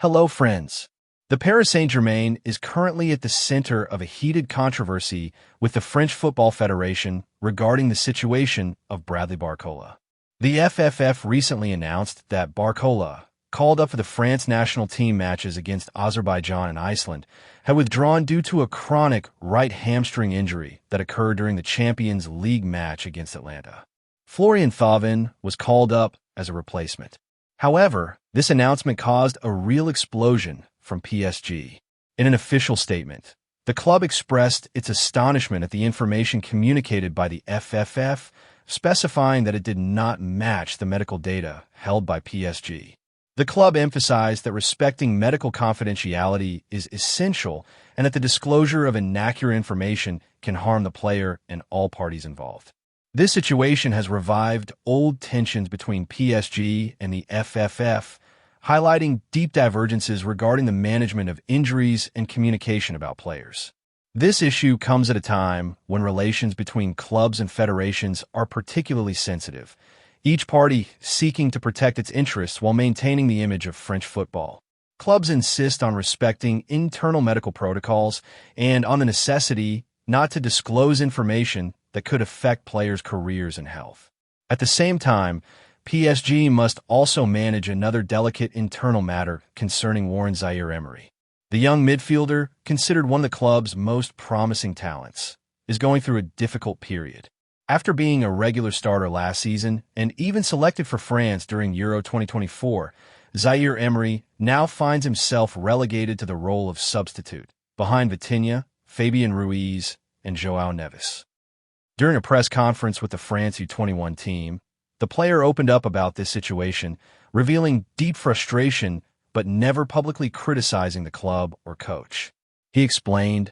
Hello, friends. The Paris Saint-Germain is currently at the center of a heated controversy with the French Football Federation regarding the situation of Bradley Barcola. The FFF recently announced that Barcola, called up for the France national team matches against Azerbaijan and Iceland, had withdrawn due to a chronic right hamstring injury that occurred during the Champions League match against Atlanta. Florian Thauvin was called up as a replacement. However, this announcement caused a real explosion from PSG. In an official statement, the club expressed its astonishment at the information communicated by the FFF, specifying that it did not match the medical data held by PSG. The club emphasized that respecting medical confidentiality is essential and that the disclosure of inaccurate information can harm the player and all parties involved. This situation has revived old tensions between PSG and the FFF, highlighting deep divergences regarding the management of injuries and communication about players. This issue comes at a time when relations between clubs and federations are particularly sensitive, each party seeking to protect its interests while maintaining the image of French football. Clubs insist on respecting internal medical protocols and on the necessity not to disclose information that could affect players' careers and health. At the same time, PSG must also manage another delicate internal matter concerning Zaïre-Emery. The young midfielder, considered one of the club's most promising talents, is going through a difficult period. After being a regular starter last season and even selected for France during Euro 2024, Zaïre-Emery now finds himself relegated to the role of substitute, behind Vitinha, Fabian Ruiz, and João Neves. During a press conference with the France U21 team, the player opened up about this situation, revealing deep frustration but never publicly criticizing the club or coach. He explained,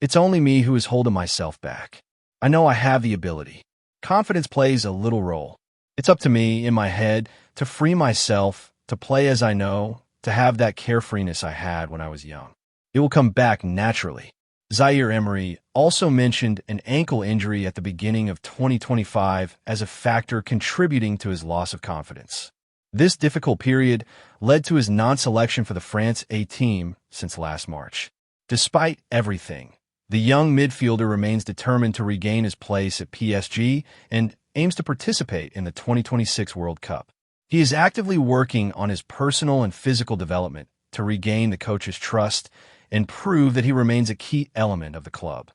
"It's only me who is holding myself back. I know I have the ability. Confidence plays a little role. It's up to me, in my head, to free myself, to play as I know, to have that carefreeness I had when I was young. It will come back naturally." Zaïre-Emery also mentioned an ankle injury at the beginning of 2025 as a factor contributing to his loss of confidence. This difficult period led to his non-selection for the France A team since last March. Despite everything, the young midfielder remains determined to regain his place at PSG and aims to participate in the 2026 World Cup. He is actively working on his personal and physical development to regain the coach's trust and prove that he remains a key element of the club.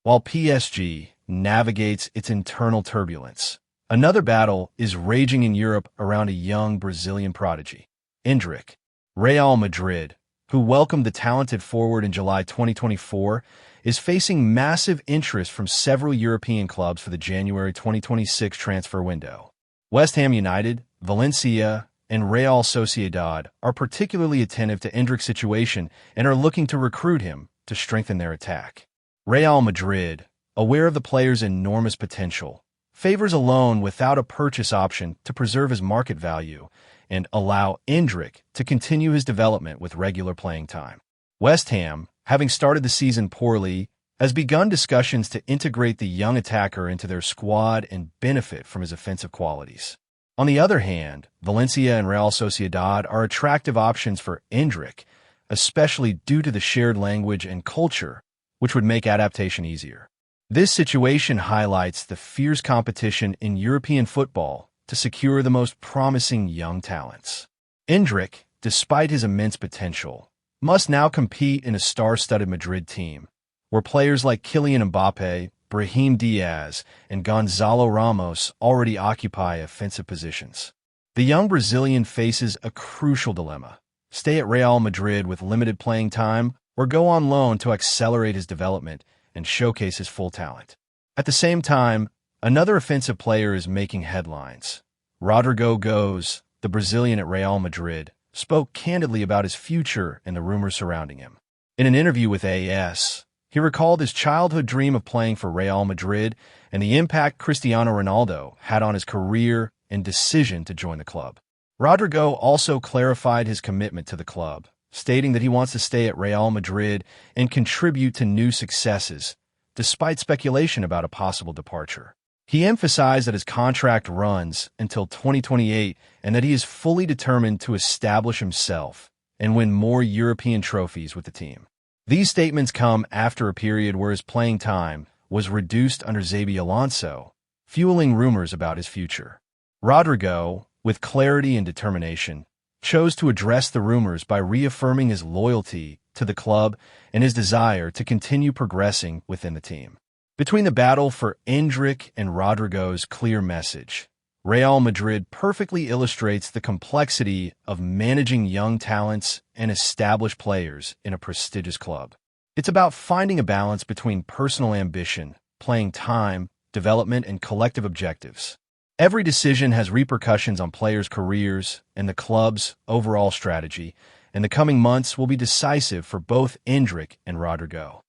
While PSG navigates its internal turbulence, another battle is raging in Europe around a young Brazilian prodigy, Endrick. Real Madrid, who welcomed the talented forward in July 2024, is facing massive interest from several European clubs for the January 2026 transfer window. West Ham United, Valencia, and Real Sociedad are particularly attentive to Endrick's situation and are looking to recruit him to strengthen their attack. Real Madrid, aware of the player's enormous potential, favors a loan without a purchase option to preserve his market value and allow Endrick to continue his development with regular playing time. West Ham, having started the season poorly, has begun discussions to integrate the young attacker into their squad and benefit from his offensive qualities. On the other hand, Valencia and Real Sociedad are attractive options for Endrick, especially due to the shared language and culture, which would make adaptation easier. This situation highlights the fierce competition in European football to secure the most promising young talents. Endrick, despite his immense potential, must now compete in a star-studded Madrid team, where players like Kylian Mbappe, Brahim Diaz, and Gonzalo Ramos already occupy offensive positions. The young Brazilian faces a crucial dilemma: stay at Real Madrid with limited playing time or go on loan to accelerate his development and showcase his full talent. At the same time, another offensive player is making headlines. Rodrygo Goes, the Brazilian at Real Madrid, spoke candidly about his future and the rumors surrounding him. In an interview with AS, he recalled his childhood dream of playing for Real Madrid and the impact Cristiano Ronaldo had on his career and decision to join the club. Rodrygo also clarified his commitment to the club, stating that he wants to stay at Real Madrid and contribute to new successes, despite speculation about a possible departure. He emphasized that his contract runs until 2028 and that he is fully determined to establish himself and win more European trophies with the team. These statements come after a period where his playing time was reduced under Xabi Alonso, fueling rumors about his future. Rodrygo, with clarity and determination, chose to address the rumors by reaffirming his loyalty to the club and his desire to continue progressing within the team. Between the battle for Endrick and Rodrygo's clear message, Real Madrid perfectly illustrates the complexity of managing young talents and established players in a prestigious club. It's about finding a balance between personal ambition, playing time, development, and collective objectives. Every decision has repercussions on players' careers and the club's overall strategy, and the coming months will be decisive for both Endrick and Rodrygo.